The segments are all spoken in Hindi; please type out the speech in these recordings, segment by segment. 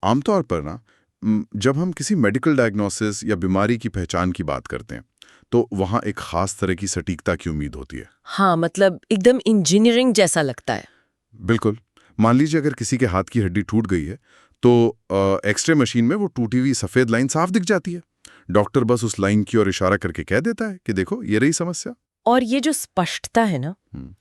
आमतौर पर ना जब हम किसी मेडिकल डायग्नोसिस या बीमारी की पहचान की बात करते हैं तो वहाँ एक खास तरह की सटीकता की उम्मीद होती है। हाँ, मतलब एकदम इंजीनियरिंग जैसा लगता है। बिल्कुल। मान लीजिए अगर किसी के हाथ की हड्डी टूट गई है तो एक्सरे मशीन में वो टूटी हुई सफ़ेद लाइन साफ दिख जाती है। डॉक्टर बस उस लाइन की ओर इशारा करके कह देता है कि देखो ये रही समस्या। और ये जो स्पष्टता है ना, हम्म,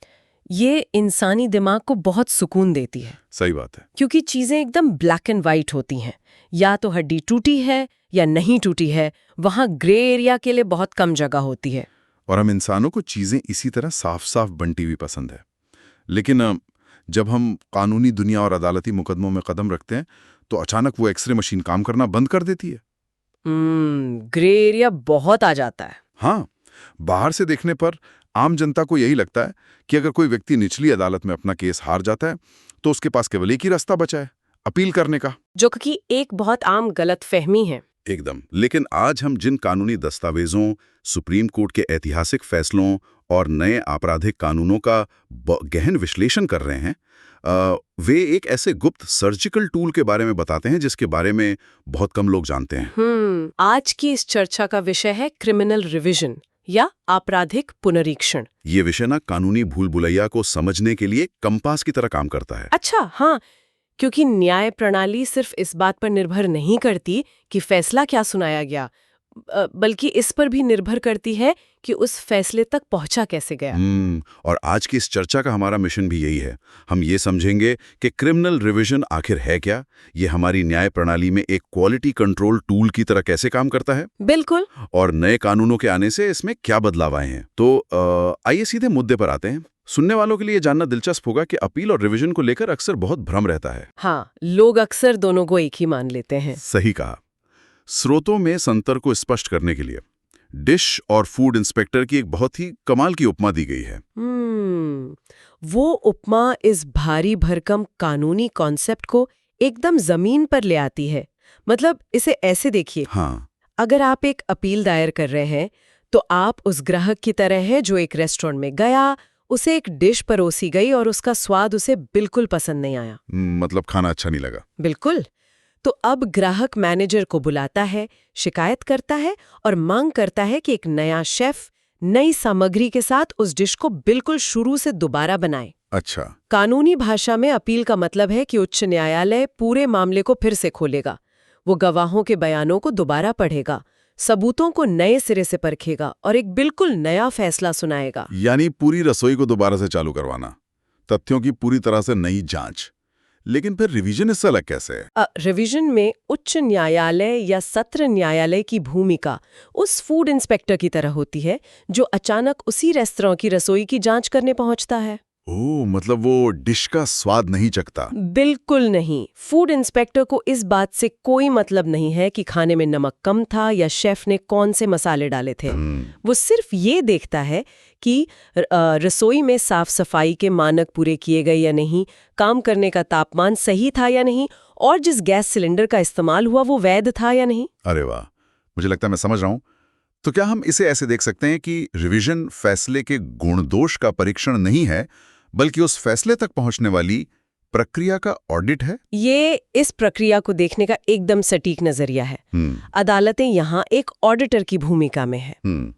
ये इंसानी दिमाग को बहुत सुकून देती है, सही बात है। क्योंकि चीजें एकदम ब्लैक एंड वाइट होती हैं। या तो हड्डी टूटी है या नहीं टूटी है, वहाँ ग्रे एरिया के लिए बहुत कम जगह होती है। और हम इंसानों को चीज़ें इसी तरह साफ साफ बंटी हुई पसंद है। लेकिन जब हम कानूनी दुनिया और अदालती मुकदमों में कदम रखते हैं तो अचानक वो एक्सरे मशीन काम करना बंद कर देती है। ग्रे एरिया बहुत आ जाता है। हाँ, बाहर से देखने पर आम जनता को यही लगता है कि अगर कोई व्यक्ति निचली अदालत में अपना केस हार जाता है तो उसके पास केवल एक ही रास्ता बचा है, अपील करने का। जो कि एक बहुत आम गलतफहमी है। एकदम। लेकिन आज हम जिन कानूनी दस्तावेजों, सुप्रीम कोर्ट के ऐतिहासिक फैसलों और नए आपराधिक कानूनों का गहन विश्लेषण कर रहे हैं, वे एक ऐसे गुप्त सर्जिकल टूल के बारे में बताते हैं जिसके बारे में बहुत कम लोग जानते हैं। आज की इस चर्चा का विषय है क्रिमिनल रिवीजन या आपराधिक पुनरीक्षण। ये विषय ना कानूनी भूल भुलैया को समझने के लिए कंपास की तरह काम करता है। अच्छा, हाँ, क्योंकि न्याय प्रणाली सिर्फ इस बात पर निर्भर नहीं करती कि फैसला क्या सुनाया गया, बल्कि इस पर भी निर्भर करती है कि उस फैसले तक पहुंचा कैसे गया। और आज की इस चर्चा का हमारा मिशन भी यही है। हम ये समझेंगे कि क्रिमिनल रिवीजन आखिर है क्या, ये हमारी न्याय प्रणाली में एक क्वालिटी कंट्रोल टूल की तरह कैसे काम करता है। बिल्कुल। और नए कानूनों के आने से इसमें क्या बदलाव आए हैं। तो आइए सीधे मुद्दे पर आते हैं। सुनने वालों के लिए जानना दिलचस्प होगा कि अपील और रिवीजन को लेकर अक्सर बहुत भ्रम रहता है। हाँ, लोग अक्सर दोनों को एक ही मान लेते हैं। सही कहा। स्रोतों में संतर को स्पष्ट करने के लिए डिश और फूड इंस्पेक्टर की एक बहुत ही कमाल की उपमा दी गई है। वो उपमा इस भारी भरकम कानूनी कॉन्सेप्ट को एकदम जमीन पर ले आती है। मतलब इसे ऐसे देखिए, हाँ, अगर आप एक अपील दायर कर रहे हैं तो आप उस ग्राहक की तरह हैं जो एक रेस्टोरेंट में गया, उसे एक डिश परोसी गई और उसका स्वाद उसे बिल्कुल पसंद नहीं आया। मतलब खाना अच्छा नहीं लगा। बिल्कुल। तो अब ग्राहक मैनेजर को बुलाता है, शिकायत करता है और मांग करता है कि एक नया शेफ नई सामग्री के साथ उस डिश को बिल्कुल शुरू से दोबारा बनाए। अच्छा। कानूनी भाषा में अपील का मतलब है कि उच्च न्यायालय पूरे मामले को फिर से खोलेगा। वो गवाहों के बयानों को दोबारा पढ़ेगा, सबूतों को नए सिरे से परखेगा और एक बिल्कुल नया फैसला सुनाएगा। यानी पूरी रसोई को दोबारा से चालू करवाना, तथ्यों की पूरी तरह से नई जांच। लेकिन फिर रिवीजन इससे अलग कैसे है? रिवीजन में उच्च न्यायालय या सत्र न्यायालय की भूमिका उस फूड इंस्पेक्टर की तरह होती है जो अचानक उसी रेस्तरां की रसोई की जांच करने पहुंचता है। ओह, मतलब वो डिश का स्वाद नहीं चखता। बिल्कुल नहीं। फूड इंस्पेक्टर को इस बात से कोई मतलब नहीं है कि खाने में नमक कम था या शेफ ने कौन से मसाले डाले थे। वो सिर्फ ये देखता है कि रसोई में साफ सफाई के मानक पूरे किए गए या नहीं, काम करने का तापमान सही था या नहीं, और जिस गैस सिलेंडर का इस्तेमाल हुआ वो वैध था या नहीं। अरे वाह, मुझे लगता है मैं समझ रहा हूं। तो क्या हम इसे ऐसे देख सकते हैं कि रिवीजन फैसले के गुण दोष का परीक्षण नहीं है, बल्कि उस फैसले तक पहुंचने वाली प्रक्रिया का ऑडिट है? ये इस प्रक्रिया को देखने का एकदम सटीक नजरिया है। अदालतें यहाँ एक ऑडिटर की भूमिका में है।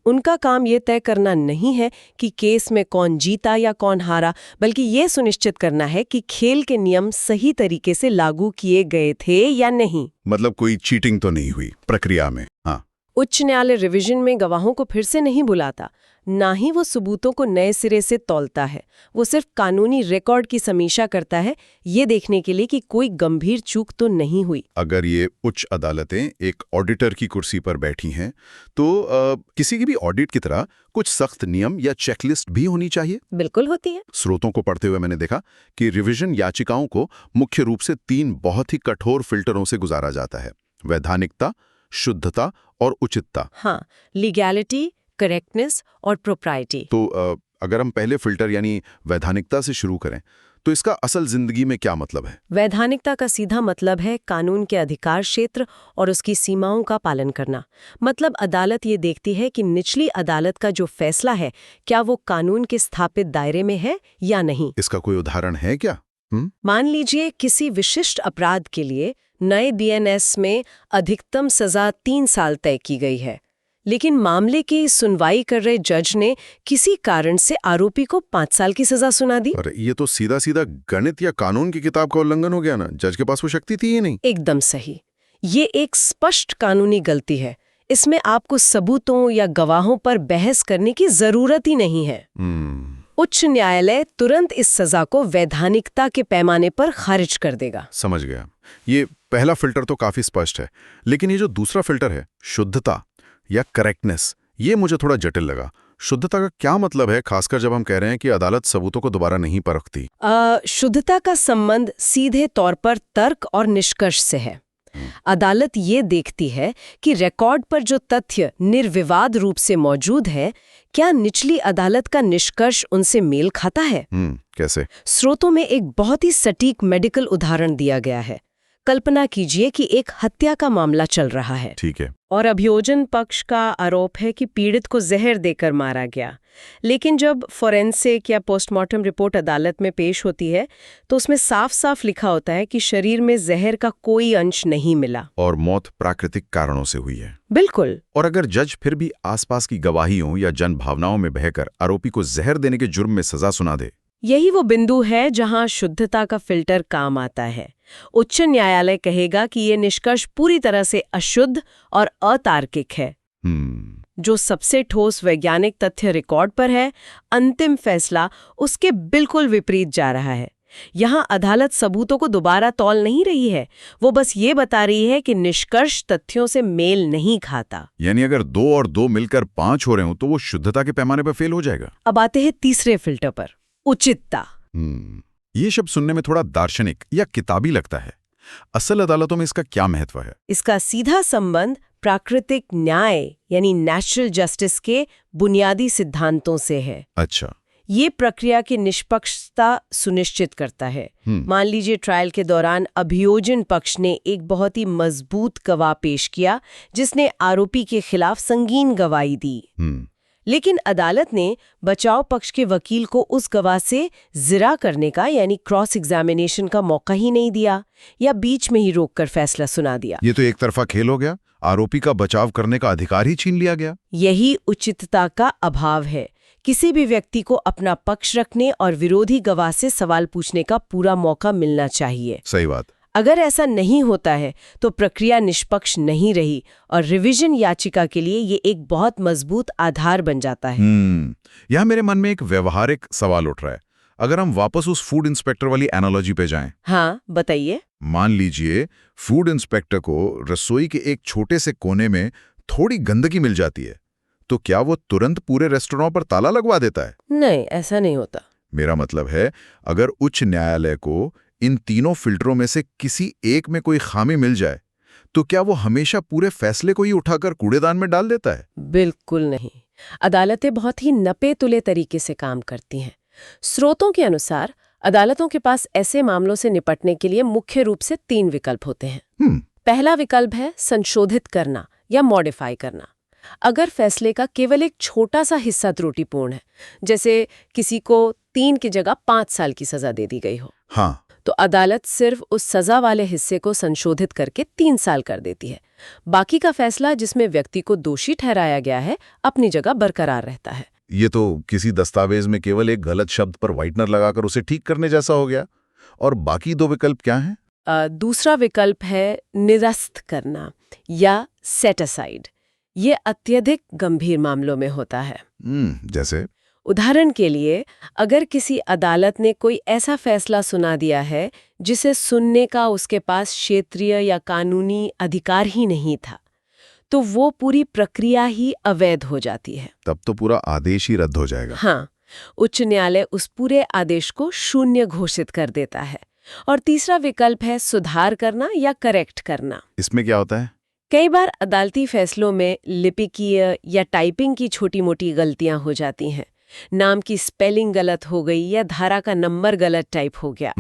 उनका काम ये तय करना नहीं है कि केस में कौन जीता या कौन हारा, बल्कि ये सुनिश्चित करना है कि खेल के नियम सही तरीके से लागू किए गए थे या नहीं। मतलब कोई चीटिंग तो नहीं हुई प्रक्रिया में। हाँ। उच्च न्यायालय रिवीजन में गवाहों को फिर से नहीं बुलाता, ना ही वो सबूतों को नए सिरे से तौलता है। वो सिर्फ कानूनी रिकॉर्ड की समीक्षा करता है, ये देखने के लिए कि कोई गंभीर चूक तो नहीं हुई। अगर ये उच्च अदालतें एक ऑडिटर की कुर्सी पर बैठी हैं तो किसी की भी ऑडिट की तरह कुछ सख्त नियम या चेकलिस्ट भी होनी चाहिए? बिल्कुल होती है। स्रोतों को पढ़ते हुए मैंने देखा कि रिवीजन याचिकाओं को मुख्य रूप से 3 बहुत ही कठोर फिल्टरों से गुजारा जाता है: वैधानिकता, शुद्धता और उचितता। हाँ, लीगैलिटी, करेक्टनेस और प्रोप्राइटी। तो अगर हम पहले फिल्टर यानी वैधानिकता से शुरू करें तो इसका असल जिंदगी में क्या मतलब है? वैधानिकता का सीधा मतलब है कानून के अधिकार क्षेत्र और उसकी सीमाओं का पालन करना। मतलब अदालत ये देखती है कि निचली अदालत का जो फैसला है, क्या वो कानून के स्थापित दायरे में है या नहीं। इसका कोई उदाहरण है क्या? मान लीजिए किसी विशिष्ट अपराध के लिए नए बीएनएस में अधिकतम सजा 3 साल तय की गई है, लेकिन मामले की सुनवाई कर रहे जज ने किसी कारण से आरोपी को 5 साल की सजा सुना दी। अरे ये तो सीधा सीधा गणित या कानून की किताब का उल्लंघन हो गया ना। जज के पास वो शक्ति थी ही नहीं। एकदम सही। ये एक स्पष्ट कानूनी गलती है। इसमें आपको सबूतों या गवाहों पर बहस करने की जरूरत ही नहीं है। उच्च न्यायालय तुरंत इस सजा को वैधानिकता के पैमाने पर खारिज कर देगा। समझ गया। ये पहला फिल्टर तो काफी स्पष्ट है, लेकिन ये जो दूसरा फिल्टर है, शुद्धता या करेक्टनेस, ये मुझे थोड़ा जटिल लगा। शुद्धता का क्या मतलब है, खासकर जब हम कह रहे हैं कि अदालत सबूतों को दोबारा नहीं परखती? शुद्धता का संबंध सीधे तौर पर तर्क और निष्कर्ष से है। अदालत ये देखती है कि रिकॉर्ड पर जो तथ्य निर्विवाद रूप से मौजूद है, क्या निचली अदालत का निष्कर्ष उनसे मेल खाता है। कैसे? स्रोतों में एक बहुत ही सटीक मेडिकल उदाहरण दिया गया है। कल्पना कीजिए कि एक हत्या का मामला चल रहा है। ठीक है। और अभियोजन पक्ष का आरोप है कि पीड़ित को जहर देकर मारा गया, लेकिन जब फोरेंसिक या पोस्टमार्टम रिपोर्ट अदालत में पेश होती है तो उसमें साफ साफ लिखा होता है कि शरीर में जहर का कोई अंश नहीं मिला और मौत प्राकृतिक कारणों से हुई है। बिल्कुल। और अगर जज फिर भी आसपास की गवाहियों या जन भावनाओं में बहकर आरोपी को जहर देने के जुर्म में सजा सुना दे, यही वो बिंदु है जहां शुद्धता का फिल्टर काम आता है। उच्च न्यायालय कहेगा कि ये निष्कर्ष पूरी तरह से अशुद्ध और अतार्किक है। जो सबसे ठोस वैज्ञानिक तथ्य रिकॉर्ड पर है, अंतिम फैसला उसके बिल्कुल विपरीत जा रहा है। यहाँ अदालत सबूतों को दोबारा तौल नहीं रही है, वो बस ये बता रही है कि निष्कर्ष तथ्यों से मेल नहीं खाता। यानी अगर 2 और 2 मिलकर 5 हो रहे हो तो वो शुद्धता के पैमाने पर फेल हो जाएगा। अब आते हैं तीसरे फिल्टर पर, उचितता। ये शब्द सुनने में थोड़ा दार्शनिक या किताबी लगता है। असल अदालतों में इसका क्या महत्व है? इसका सीधा संबंध प्राकृतिक न्याय यानी नेचुरल जस्टिस के बुनियादी सिद्धांतों से है। अच्छा। ये प्रक्रिया की निष्पक्षता सुनिश्चित करता है। मान लीजिए ट्रायल के दौरान अभियोजन पक्ष ने एक बहुत ही मजबूत गवाह पेश किया जिसने आरोपी के खिलाफ संगीन गवाही दी, लेकिन अदालत ने बचाव पक्ष के वकील को उस गवाह से जिरा करने का यानी क्रॉस एग्जामिनेशन का मौका ही नहीं दिया या बीच में ही रोककर फैसला सुना दिया। ये तो एक तरफा खेल हो गया। आरोपी का बचाव करने का अधिकार ही छीन लिया गया। यही उचितता का अभाव है। किसी भी व्यक्ति को अपना पक्ष रखने और विरोधी गवाह से सवाल पूछने का पूरा मौका मिलना चाहिए। सही बात। अगर ऐसा नहीं होता है तो प्रक्रिया निष्पक्ष नहीं रही और रिवीजन याचिका के लिए ये एक बहुत मजबूत आधार बन जाता है। यहाँ मेरे मन में एक व्यवहारिक सवाल उठ रहा है। अगर हम वापस उस फूड इंस्पेक्टर वाली एनालॉजी पे जाएं। हाँ, बताइए। मान लीजिए फूड इंस्पेक्टर को रसोई के एक छोटे से कोने में थोड़ी गंदगी मिल जाती है, तो क्या वो तुरंत पूरे रेस्टोरेंट पर ताला लगवा देता है? नहीं, ऐसा नहीं होता। मेरा मतलब है, अगर उच्च न्यायालय को इन तीनों फिल्टरों में से किसी एक में कोई खामी मिल जाए तो क्या वो हमेशा पूरे फैसले को ही उठाकर कूड़ेदान में डाल देता है? बिल्कुल नहीं। अदालतें बहुत ही नपे तुले तरीके से काम करती हैं। स्रोतों के अनुसार अदालतों के पास ऐसे मामलों से निपटने के लिए मुख्य रूप से 3 विकल्प होते हैं। पहला विकल्प है संशोधित करना या मॉडिफाई करना। अगर फैसले का केवल एक छोटा सा हिस्सा त्रुटिपूर्ण है, जैसे किसी को 3 की जगह 5 साल की सजा दे दी गई हो, हाँ, तो अदालत सिर्फ उस सजा वाले हिस्से को संशोधित करके 3 साल कर देती है। बाकी का फैसला जिसमें व्यक्ति को दोषी ठहराया गया है अपनी जगह बरकरार रहता है। ये तो किसी दस्तावेज में केवल एक गलत शब्द पर व्हाइटनर लगाकर उसे ठीक करने जैसा हो गया। और बाकी 2 विकल्प क्या हैं? दूसरा विकल्प है निरस्त करना या सेट असाइड। ये अत्यधिक गंभीर मामलों में होता है। जैसे उदाहरण के लिए, अगर किसी अदालत ने कोई ऐसा फैसला सुना दिया है जिसे सुनने का उसके पास क्षेत्रीय या कानूनी अधिकार ही नहीं था, तो वो पूरी प्रक्रिया ही अवैध हो जाती है। तब तो पूरा आदेश ही रद्द हो जाएगा। हाँ, उच्च न्यायालय उस पूरे आदेश को शून्य घोषित कर देता है। और तीसरा विकल्प है सुधार करना या करेक्ट करना। इसमें क्या होता है? कई बार अदालती फैसलों में लिपिकीय या टाइपिंग की छोटी-मोटी गलतियां हो जाती हैं। नाम की स्पेलिंग गलत हो गई या धारा का नंबर गलत टाइप हो गया।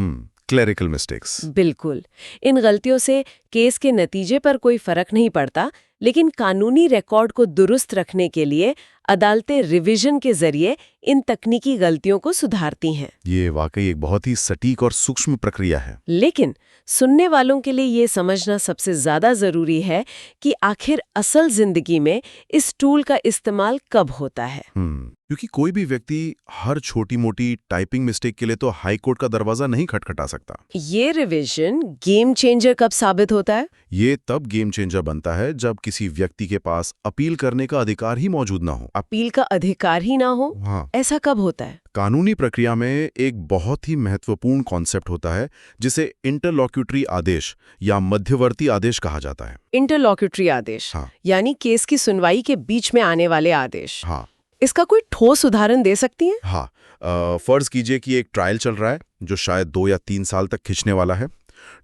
Clerical mistakes. बिल्कुल। इन गलतियों से केस के नतीजे पर कोई फर्क नहीं पड़ता, लेकिन कानूनी रिकॉर्ड को दुरुस्त रखने के लिए अदालतें रिवीजन के जरिए इन तकनीकी गलतियों को सुधारती हैं। ये वाकई एक बहुत ही सटीक और सूक्ष्म प्रक्रिया है। लेकिन सुनने वालों के लिए ये समझना सबसे ज्यादा जरूरी है कि आखिर असल जिंदगी में इस टूल का इस्तेमाल कब होता है। क्योंकि कोई भी व्यक्ति हर छोटी-मोटी टाइपिंग मिस्टेक के लिए तो हाई कोर्ट का दरवाजा नहीं खटखटा सकता। ये रिवीजन गेम चेंजर कब साबित होता है? ये तब गेम चेंजर बनता है जब किसी व्यक्ति के पास अपील करने का अधिकार ही मौजूद ना हो। अपील का अधिकार ही ना हो? हाँ। ऐसा कब होता है? कानूनी प्रक्रिया में एक बहुत ही महत्वपूर्ण कॉन्सेप्ट होता है जिसे इंटरलॉक्यूटरी आदेश या मध्यवर्ती आदेश कहा जाता है। इंटरलॉक्यूटरी आदेश, हाँ। यानी केस की सुनवाई के बीच में आने वाले आदेश। हाँ। इसका कोई ठोस उदाहरण दे सकती हैं? हाँ, फर्ज कीजिए कि एक ट्रायल चल रहा है जो शायद 2 या 3 साल तक खिंचने वाला है।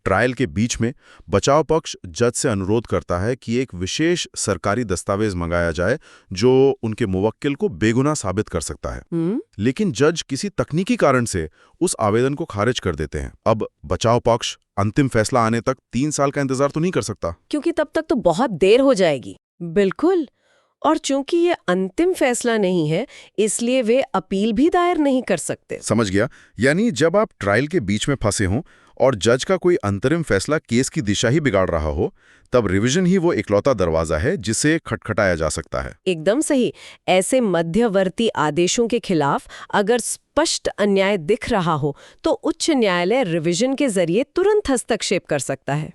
ट्रायल के बीच में बचाव पक्ष जज से अनुरोध करता है कि एक विशेष सरकारी दस्तावेज मंगाया जाए जो उनके मुवक्किल को बेगुनाह साबित कर सकता है। लेकिन जज किसी तकनीकी कारण से उस आवेदन को खारिज कर देते हैं। अब बचाव पक्ष अंतिम फैसला आने तक 3 साल का इंतजार तो नहीं कर सकता, क्योंकि तब तक तो बहुत देर हो जाएगी। बिल्कुल। और चूंकि ये अंतिम फैसला नहीं है, इसलिए वे अपील भी दायर नहीं कर सकते। समझ गया। यानी जब आप ट्रायल के बीच में फंसे हों और जज का कोई अंतरिम फैसला केस की दिशा ही बिगाड़ रहा हो, तब रिवीजन ही वो इकलौता दरवाजा है जिसे खटखटाया जा सकता है। एकदम सही। ऐसे मध्यवर्ती आदेशों के खिलाफ अगर स्पष्ट अन्याय दिख रहा हो तो उच्च न्यायालय रिवीजन के जरिए तुरंत हस्तक्षेप कर सकता है।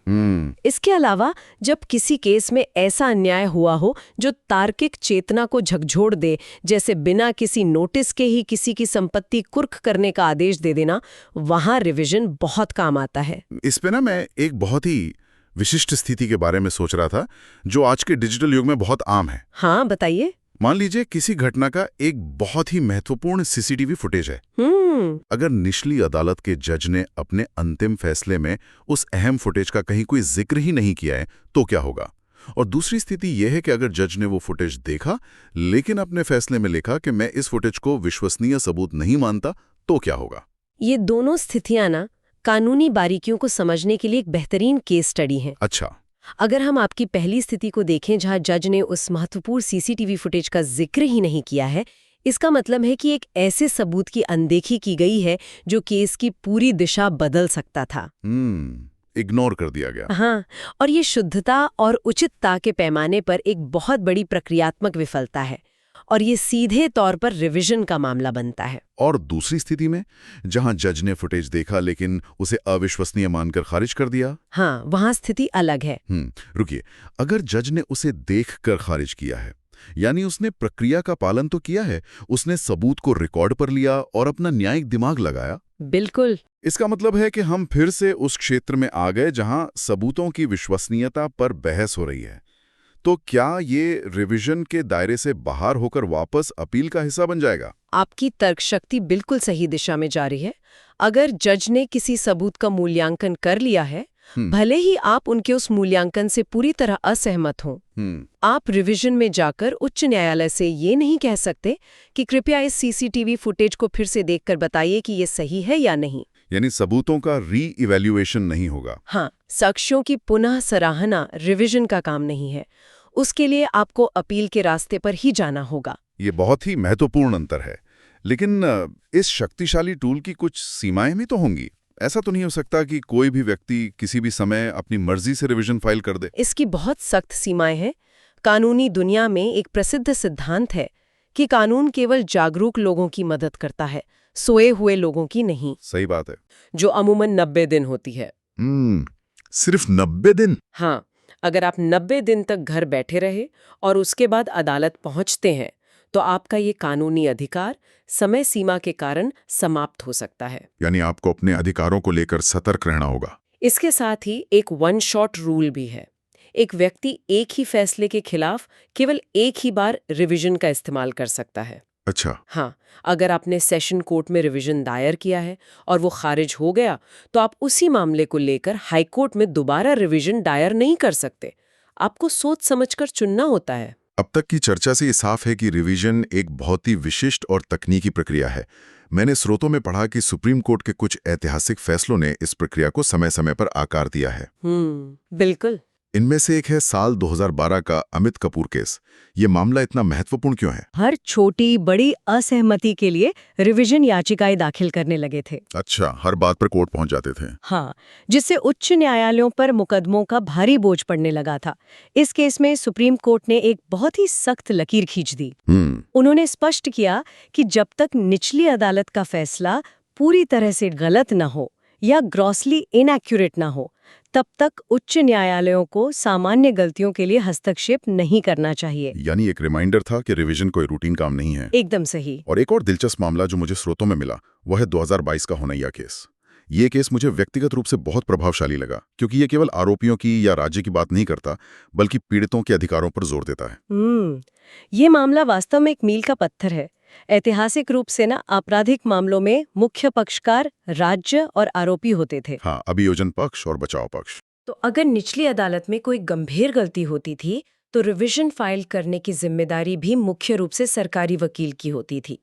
इसके अलावा जब किसी केस में ऐसा अन्याय हुआ हो जो तार्किक चेतना को झकझोर दे, जैसे बिना किसी नोटिस के ही किसी की संपत्ति कुर्क करने का आदेश दे देना, वहां रिवीजन बहुत काम आता है। इस पे ना मैं एक बहुत ही विशिष्ट स्थिति के बारे में सोच रहा था जो आज के डिजिटल युग में बहुत आम है। हाँ, बताइए। मान लीजिए किसी घटना का एक बहुत ही महत्वपूर्ण सीसीटीवी फुटेज है। अगर निचली अदालत के जज ने अपने अंतिम फैसले में उस अहम फुटेज का कहीं कोई जिक्र ही नहीं किया है तो क्या होगा? और दूसरी स्थिति यह है कि अगर जज ने वो फुटेज देखा लेकिन अपने फैसले में लिखा कि मैं इस फुटेज को विश्वसनीय सबूत नहीं मानता, तो क्या होगा? ये दोनों स्थितियां ना कानूनी बारीकियों को समझने के लिए एक बेहतरीन केस स्टडी है। अच्छा। अगर हम आपकी पहली स्थिति को देखें जहां जज ने उस महत्वपूर्ण सीसीटीवी फुटेज का जिक्र ही नहीं किया है, इसका मतलब है कि एक ऐसे सबूत की अनदेखी की गई है जो केस की पूरी दिशा बदल सकता था। इग्नोर कर दिया गया। हाँ, और ये शुद्धता और उचितता के पैमाने पर एक बहुत बड़ी प्रक्रियात्मक विफलता है और ये सीधे तौर पर रिवीजन का मामला बनता है। और दूसरी स्थिति में जहां जज ने फुटेज देखा लेकिन उसे अविश्वसनीय मानकर खारिज कर दिया। हाँ, वहां स्थिति अलग है। रुकिए, अगर जज ने उसे देखकर खारिज किया है, यानी उसने प्रक्रिया का पालन तो किया है, उसने सबूत को रिकॉर्ड पर लिया और अपना न्यायिक दिमाग लगाया। बिल्कुल। इसका मतलब है कि हम फिर से उस क्षेत्र में आ गए जहां सबूतों की विश्वसनीयता पर बहस हो रही है। तो क्या ये रिवीजन के दायरे से बाहर होकर वापस अपील का हिस्सा बन जाएगा? आपकी तर्क शक्ति बिल्कुल सही दिशा में जा रही है। अगर जज ने किसी सबूत का मूल्यांकन कर लिया है, भले ही आप उनके उस मूल्यांकन से पूरी तरह असहमत हों, आप रिवीजन में जाकर उच्च न्यायालय से ये नहीं कह सकते कि कृपया इस सीसीटीवी फुटेज को फिर से देखकर बताइए कि ये सही है या नहीं। यानी सबूतों का री-इवैल्यूएशन नहीं होगा। हाँ, साक्ष्यों की पुनः सराहना रिवीजन का काम नहीं है। उसके लिए आपको अपील के रास्ते पर ही जाना होगा। ये बहुत ही महत्वपूर्ण अंतर है। लेकिन इस शक्तिशाली टूल की कुछ सीमाएं भी तो होंगी। ऐसा तो नहीं हो सकता कि कोई भी व्यक्ति किसी भी समय अपनी मर्जी से रिवीजन फाइल कर दे। इसकी बहुत सख्त सीमाएं हैं। कानूनी दुनिया में एक प्रसिद्ध सिद्धांत है कि कानून केवल जागरूक लोगों की मदद करता है, सोए हुए लोगों की नहीं। सही बात है। जो अमूमन 90 दिन होती है। सिर्फ 90 दिन? हाँ, अगर आप 90 दिन तक घर बैठे रहे और उसके बाद अदालत पहुंचते हैं तो आपका ये कानूनी अधिकार समय सीमा के कारण समाप्त हो सकता है। यानी आपको अपने अधिकारों को लेकर सतर्क रहना होगा। इसके साथ ही एक वन शॉट रूल भी है। एक व्यक्ति एक ही फैसले के खिलाफ केवल एक ही बार रिवीजन का इस्तेमाल कर सकता है। अच्छा। हाँ, अगर आपने सेशन कोर्ट में रिवीजन दायर किया है और वो खारिज हो गया तो आप उसी मामले को लेकर हाई कोर्ट में दोबारा रिवीजन दायर नहीं कर सकते। आपको सोच समझकर चुनना होता है। अब तक की चर्चा से ये साफ है कि रिवीजन एक बहुत ही विशिष्ट और तकनीकी प्रक्रिया है। मैंने स्रोतों में पढ़ा कि सुप्रीम कोर्ट के कुछ ऐतिहासिक फैसलों ने इस प्रक्रिया को समय समय पर आकार दिया है। बिल्कुल। इनमें से एक है साल 2012 का अमित कपूर केस। ये मामला इतना महत्वपूर्ण क्यों है? हर छोटी बड़ी असहमति के लिए रिवीजन याचिकाएं दाखिल करने लगे थे। अच्छा, हर बात पर कोर्ट पहुंच जाते थे। हाँ, जिससे उच्च न्यायालयों पर मुकदमों का भारी बोझ पड़ने लगा था। इस केस में सुप्रीम कोर्ट ने एक बहुत ही सख्त लकीर खींच दी। उन्होंने स्पष्ट किया कि जब तक निचली अदालत का फैसला पूरी तरह से गलत न हो या ग्रॉसली इनएक्यूरेट न हो, तब तक उच्च न्यायालयों को सामान्य गलतियों के लिए हस्तक्षेप नहीं करना चाहिए। यानी एक रिमाइंडर था कि रिवीजन कोई रूटीन काम नहीं है। एकदम सही। और एक और दिलचस्प मामला जो मुझे स्रोतों में मिला वो है 2022 का होनैया केस। ये केस मुझे व्यक्तिगत रूप से बहुत प्रभावशाली लगा, क्योंकि ये केवल आरोपियों की या राज्य की बात नहीं करता, बल्कि पीड़ितों के अधिकारों पर जोर देता है। ये मामला वास्तव में एक मील का पत्थर है। ऐतिहासिक रूप से आपराधिक मामलों में मुख्य पक्षकार राज्य और आरोपी होते थे। हाँ, अभियोजन पक्ष और बचाव पक्ष। तो अगर निचली अदालत में कोई गंभीर गलती होती थी तो रिवीजन फाइल करने की जिम्मेदारी भी मुख्य रूप से सरकारी वकील की होती थी।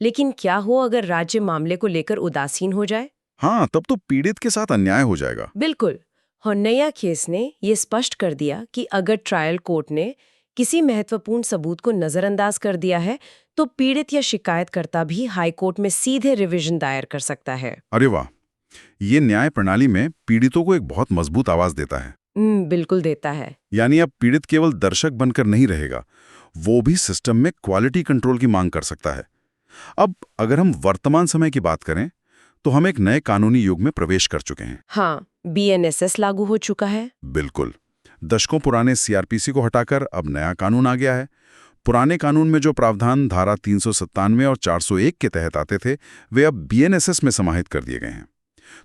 लेकिन क्या हो अगर राज्य मामले को लेकर उदासीन हो जाए? हाँ, तब तो पीड़ित के साथ अन्याय हो जाएगा। बिल्कुल। होन्नैया केस ने ये स्पष्ट कर दिया कि अगर ट्रायल कोर्ट ने किसी महत्वपूर्ण सबूत को नजरअंदाज कर दिया है तो पीड़ित या शिकायतकर्ता भी हाई कोर्ट में सीधे रिवीजन दायर कर सकता है। अरे वाह, ये न्याय प्रणाली में पीड़ितों को एक बहुत मजबूत आवाज देता है। बिल्कुल देता है। यानी अब पीड़ित केवल दर्शक बनकर नहीं रहेगा, वो भी सिस्टम में क्वालिटी कंट्रोल की मांग कर सकता है। अब अगर हम वर्तमान समय की बात करें तो हम एक नए कानूनी युग में प्रवेश कर चुके हैं। हाँ, BNSS लागू हो चुका है। बिल्कुल। दशकों पुराने CRPC को हटाकर अब नया कानून आ गया है। पुराने कानून में जो प्रावधान धारा 397 और 401 के तहत आते थे, वे अब BNSS में समाहित कर दिए गए हैं।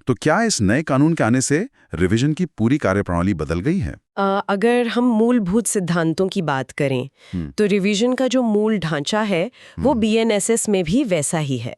तो क्या इस नए कानून के आने से रिवीजन की पूरी कार्यप्रणाली बदल गई है? अगर हम मूलभूत सिद्धांतों की बात करें तो रिवीजन का जो मूल ढांचा है वो BNSS में भी वैसा ही है।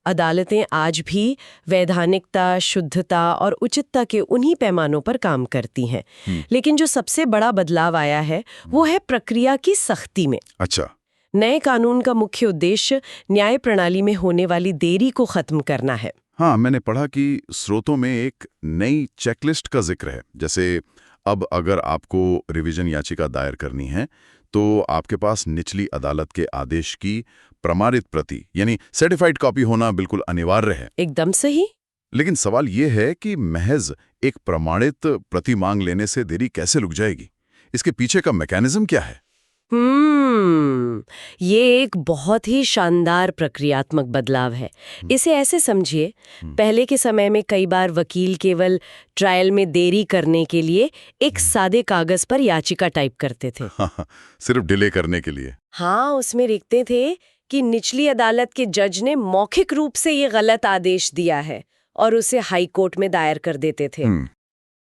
अदालतें आज भी वैधानिकता, शुद्धता और उचितता के उन्हीं पैमानों पर काम करती हैं। लेकिन जो सबसे बड़ा बदलाव आया है वो है प्रक्रिया की सख्ती में। अच्छा। नए कानून का मुख्य उद्देश्य न्याय प्रणाली में होने वाली देरी को खत्म करना है। हाँ, मैंने पढ़ा कि स्रोतों में एक नई चेकलिस्ट का जिक्र है। जैसे अब अगर आपको रिवीजन याचिका दायर करनी है तो आपके पास निचली अदालत के आदेश की प्रमाणित प्रति यानी सर्टिफाइड कॉपी होना बिल्कुल अनिवार्य है। एकदम सही। लेकिन सवाल ये है कि महज एक प्रमाणित प्रति मांग लेने से देरी कैसे रुक जाएगी? इसके पीछे का मैकेनिज्म क्या है? ये एक बहुत ही शानदार प्रक्रियात्मक बदलाव है। इसे ऐसे समझिए, पहले के समय में कई बार वकील केवल ट्रायल में देरी करने के लिए एक सादे कागज पर याचिका टाइप करते थे। सिर्फ डिले करने के लिए। हाँ, उसमें लिखते थे कि निचली अदालत के जज ने मौखिक रूप से ये गलत आदेश दिया है और उसे हाई कोर्ट में दायर कर देते थे।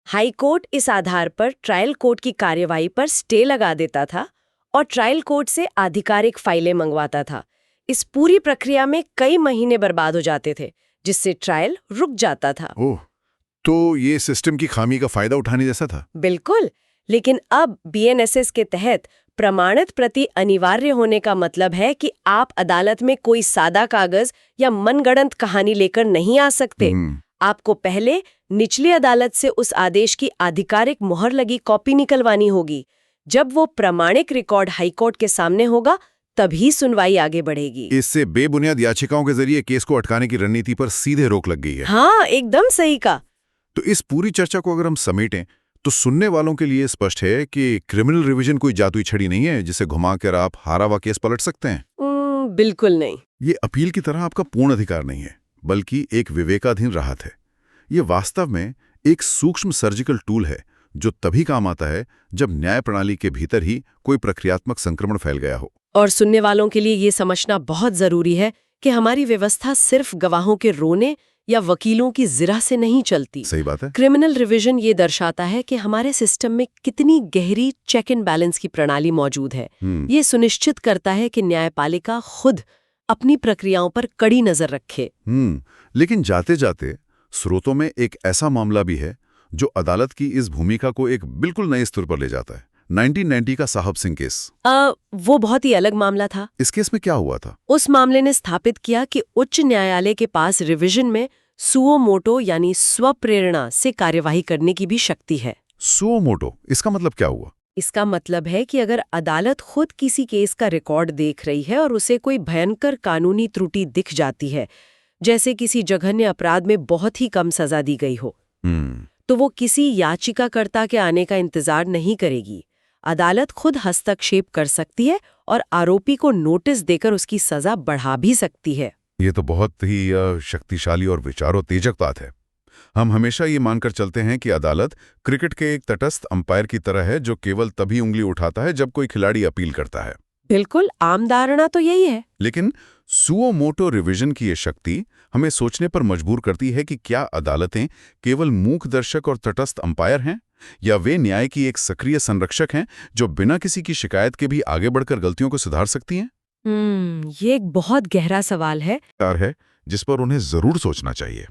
हाई कोर्ट इस आधार पर ट्रायल कोर्ट की कार्यवाही पर स्टे लगा देता था और ट्रायल कोर्ट से आधिकारिक फाइलें मंगवाता था। इस पूरी प्रक्रिया में कई महीने बर्बाद हो जाते थे, जिससे ट्रायल रुक जाता था। ओह, तो ये सिस्टम की खामी का फायदा उठाने जैसा था। बिल्कुल। लेकिन अब BNSS के तहत प्रमाणित प्रति अनिवार्य होने का मतलब है कि आप अदालत में कोई सादा कागज या मनगढ़ंत कहानी लेकर नहीं आ सकते। आपको पहले निचली अदालत से उस आदेश की आधिकारिक मुहर लगी कॉपी निकलवानी होगी। जब वो प्रमाणिक रिकॉर्ड हाईकोर्ट के सामने होगा तभी सुनवाई आगे बढ़ेगी। इससे बेबुनियाद याचिकाओं के जरिए केस को अटकाने की रणनीति पर सीधे रोक लग गई है। हाँ, एकदम सही कहा। तो इस पूरी चर्चा को अगर हम समेटें तो सुनने वालों के लिए स्पष्ट है कि क्रिमिनल रिवीजन कोई जादुई छड़ी नहीं है जिसे घुमाकर आप हारा हुआ केस पलट सकते हैं। बिल्कुल नहीं। ये अपील की तरह आपका पूर्ण अधिकार नहीं है, बल्कि एक विवेकाधीन राहत है। ये वास्तव में एक सूक्ष्म सर्जिकल टूल है जो तभी काम आता है जब न्याय प्रणाली के भीतर ही कोई प्रक्रियात्मक संक्रमण फैल गया हो। और सुनने वालों के लिए ये समझना बहुत जरूरी है कि हमारी व्यवस्था सिर्फ गवाहों के रोने या वकीलों की जिरा से नहीं चलती। सही बात है। क्रिमिनल रिवीजन ये दर्शाता है कि हमारे सिस्टम में कितनी गहरी चेक एंड बैलेंस की प्रणाली मौजूद है। ये सुनिश्चित करता है कि न्यायपालिका खुद अपनी प्रक्रियाओं पर कड़ी नजर रखे। लेकिन जाते जाते स्रोतों में एक ऐसा मामला भी है जो अदालत की इस भूमिका को एक बिल्कुल नए स्तर पर ले जाता है। 1990 का साहब सिंह केस। वो बहुत ही अलग मामला था। इस केस में क्या हुआ था? उस मामले ने स्थापित किया कि उच्च न्यायालय के पास रिवीजन में सुओ मोटो यानी स्वप्रेरणा से कार्यवाही करने की भी शक्ति है। सुओ मोटो, इसका मतलब क्या हुआ? इसका मतलब है कि अगर अदालत खुद किसी केस का रिकॉर्ड देख रही है और उसे कोई भयंकर कानूनी त्रुटि दिख जाती है, जैसे किसी जघन्य अपराध में बहुत ही कम सजा दी गई हो, तो वो किसी याचिकाकर्ता के आने का इंतजार नहीं करेगी। अदालत खुद हस्तक्षेप कर सकती है और आरोपी को नोटिस देकर उसकी सजा बढ़ा भी सकती है। ये तो बहुत ही शक्तिशाली और विचारोत्तेजक बात है। हम हमेशा ये मानकर चलते हैं कि अदालत क्रिकेट के एक तटस्थ अंपायर की तरह है जो केवल तभी उंगली उठाता है जब कोई खिलाड़ी अपील करता है। बिल्कुल, आम धारणा तो यही है। लेकिन सुओ मोटो रिवीजन की ये शक्ति हमें सोचने पर मजबूर करती है कि क्या अदालतें केवल मूक दर्शक और तटस्थ अंपायर हैं, या वे न्याय की एक सक्रिय संरक्षक हैं जो बिना किसी की शिकायत के भी आगे बढ़कर गलतियों को सुधार सकती हैं? ये एक बहुत गहरा सवाल है। है जिस पर उन्हें जरूर सोचना चाहिए।